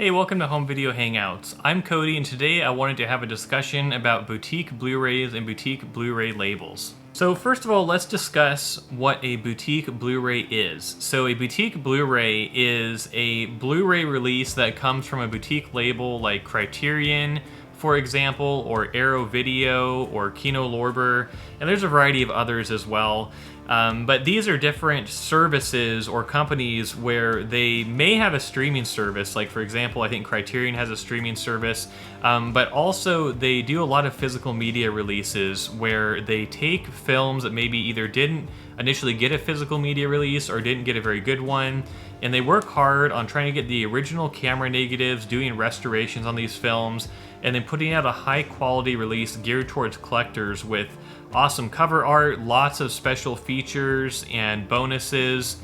Hey, welcome to Home Video Hangouts. I'm Cody, and today I wanted to have a discussion about boutique Blu-rays and boutique Blu-ray labels. So first of all, let's discuss what a boutique Blu-ray is. So a boutique Blu-ray is a Blu-ray release that comes from a boutique label like Criterion, for example, or Arrow Video, or Kino Lorber, and there's a variety of others as well. But these are different services or companies where they may have a streaming service. Like, for example, I think Criterion has a streaming service, but also they do a lot of physical media releases where they take films that maybe either didn't initially get a physical media release or didn't get a very good one, and they work hard on trying to get the original camera negatives, doing restorations on these films, and then putting out a high quality release geared towards collectors with awesome cover art, lots of special features and bonuses,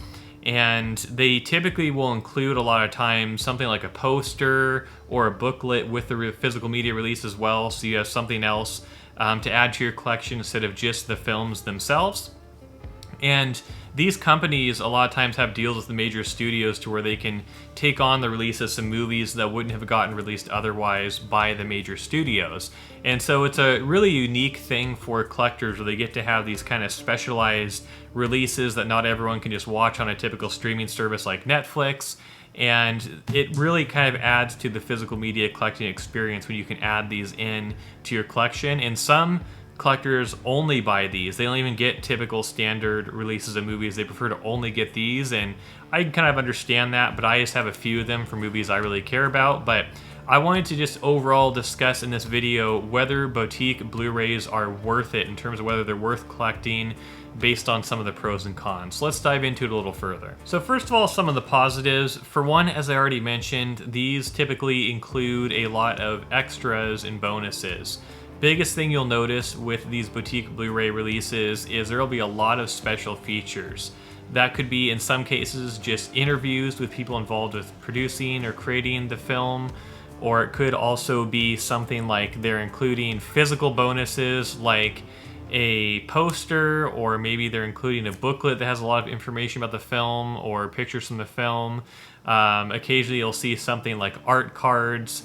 and they typically will include a lot of times something like a poster or a booklet with the physical media release as well, so you have something else to add to your collection instead of just the films themselves. And these companies a lot of times have deals with the major studios to where they can take on the release of some movies that wouldn't have gotten released otherwise by the major studios. And so it's a really unique thing for collectors where they get to have these kind of specialized releases that not everyone can just watch on a typical streaming service like Netflix. And it really kind of adds to the physical media collecting experience when you can add these in to your collection. And some collectors only buy these. They don't even get typical standard releases of movies. They prefer to only get these, and I can kind of understand that, but I just have a few of them for movies I really care about. But I wanted to just overall discuss in this video whether boutique Blu-rays are worth it in terms of whether they're worth collecting based on some of the pros and cons. So let's dive into it a little further. So first of all, some of the positives. For one, as I already mentioned, these typically include a lot of extras and bonuses. Biggest thing you'll notice with these boutique Blu-ray releases is there will be a lot of special features. That could be, in some cases, just interviews with people involved with producing or creating the film, or it could also be something like they're including physical bonuses like a poster, or maybe they're including a booklet that has a lot of information about the film or pictures from the film. Occasionally you'll see something like art cards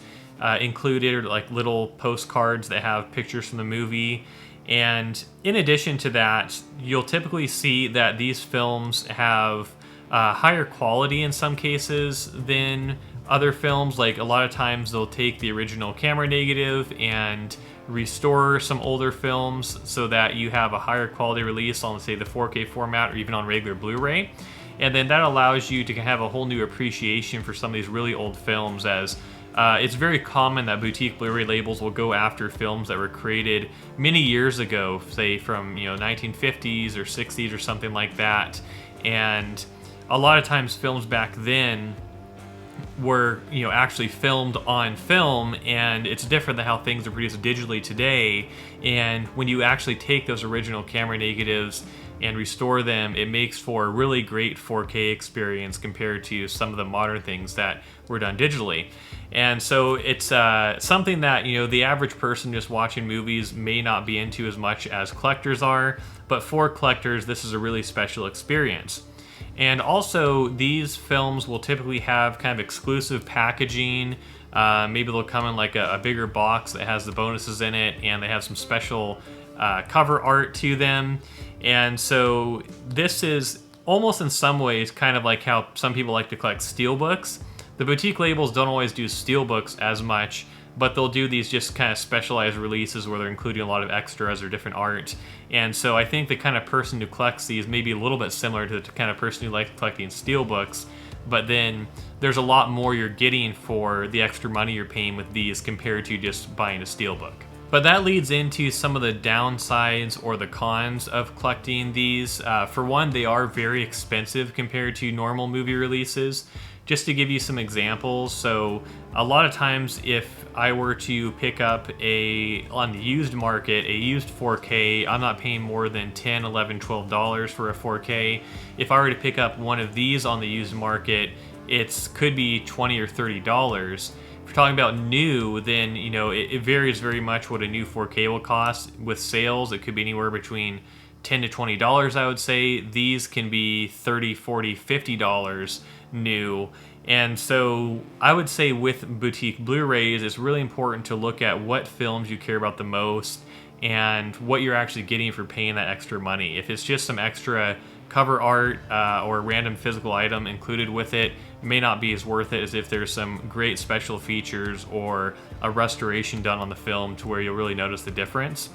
included, or like little postcards that have pictures from the movie. And in addition to that, you'll typically see that these films have higher quality in some cases than other films. Like, a lot of times they'll take the original camera negative and restore some older films so that you have a higher quality release on, say, the 4K format or even on regular Blu-ray. And then that allows you to have a whole new appreciation for some of these really old films, as it's very common that boutique Blu-ray labels will go after films that were created many years ago, say from 1950s or 60s or something like that. And a lot of times films back then were actually filmed on film, and it's different than how things are produced digitally today. And when you actually take those original camera negatives and restore them, it makes for a really great 4K experience compared to some of the modern things that were done digitally. And so it's something that the average person just watching movies may not be into as much as collectors are, but for collectors this is a really special experience. And also, these films will typically have kind of exclusive packaging. Maybe they'll come in like a bigger box that has the bonuses in it, and they have some special cover art to them. And so this is almost in some ways kind of like how some people like to collect steelbooks. The boutique labels don't always do steelbooks as much, but they'll do these just kind of specialized releases where they're including a lot of extras or different art. And so I think the kind of person who collects these may be a little bit similar to the kind of person who likes collecting steelbooks, but then there's a lot more you're getting for the extra money you're paying with these compared to just buying a steelbook. But that leads into some of the downsides or the cons of collecting these. For one, they are very expensive compared to normal movie releases. Just to give you some examples, so a lot of times if I were to pick up on the used market, a used 4K, I'm not paying more than $10, $11, $12 for a 4K. If I were to pick up one of these on the used market, it could be $20 or $30. If you're talking about new, then it varies very much what a new 4K will cost. With sales, it could be anywhere between $10 to $20, I would say. These can be $30, $40, $50 new. And so I would say with boutique Blu-rays, it's really important to look at what films you care about the most and what you're actually getting for paying that extra money. If it's just some extra cover art or a random physical item included with it, may not be as worth it as if there's some great special features or a restoration done on the film to where you'll really notice the difference.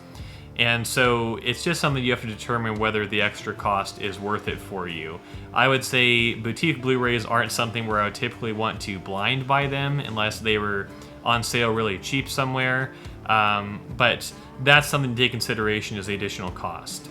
And so it's just something you have to determine whether the extra cost is worth it for you. I would say boutique Blu-rays aren't something where I would typically want to blind buy them unless they were on sale really cheap somewhere. But that's something to take consideration as the additional cost.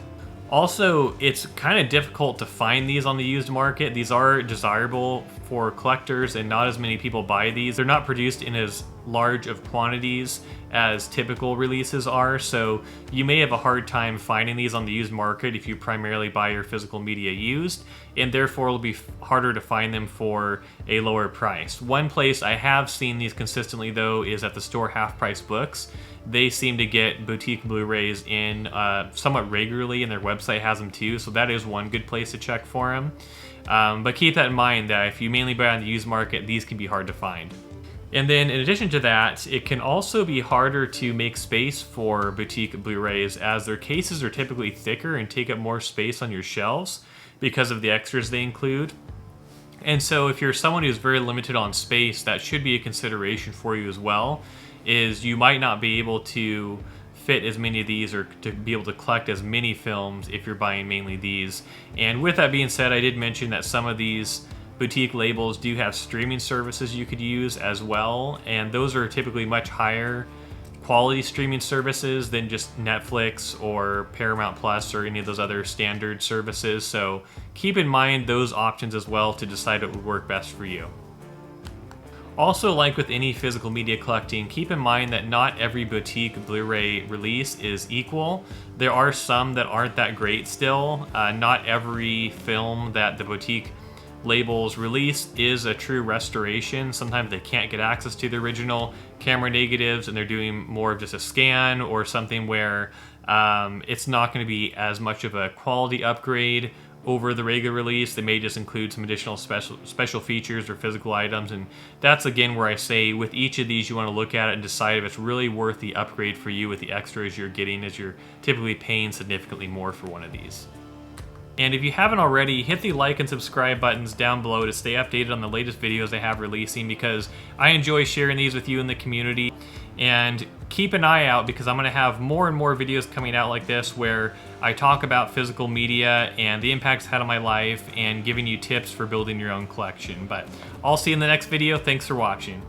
Also, it's kind of difficult to find these on the used market. These are desirable for collectors and not as many people buy these. They're not produced in as large of quantities as typical releases are, so you may have a hard time finding these on the used market if you primarily buy your physical media used, and therefore it'll be harder to find them for a lower price. One place I have seen these consistently though is at the store Half Price Books. They seem to get boutique Blu-rays in somewhat regularly, and their website has them too, so that is one good place to check for them. But keep that in mind that if you mainly buy on the used market, these can be hard to find. And then in addition to that, it can also be harder to make space for boutique Blu-rays as their cases are typically thicker and take up more space on your shelves because of the extras they include. And so if you're someone who's very limited on space, that should be a consideration for you as well, is you might not be able to fit as many of these or to be able to collect as many films if you're buying mainly these. And with that being said, I did mention that some of these boutique labels do have streaming services you could use as well, and those are typically much higher quality streaming services than just Netflix or Paramount Plus or any of those other standard services. So keep in mind those options as well to decide what would work best for you. Also, like with any physical media collecting, keep in mind that not every boutique Blu-ray release is equal. There are some that aren't that great still. Not every film that the boutique labels release is a true restoration. Sometimes they can't get access to the original camera negatives and they're doing more of just a scan or something where it's not going to be as much of a quality upgrade over the regular release. They may just include some additional special features or physical items, and that's again where I say with each of these you want to look at it and decide if it's really worth the upgrade for you with the extras you're getting, as you're typically paying significantly more for one of these. And if you haven't already, hit the like and subscribe buttons down below to stay updated on the latest videos I have releasing, because I enjoy sharing these with you in the community. And keep an eye out, because I'm going to have more and more videos coming out like this where I talk about physical media and the impact it's had on my life and giving you tips for building your own collection. But I'll see you in the next video. Thanks for watching.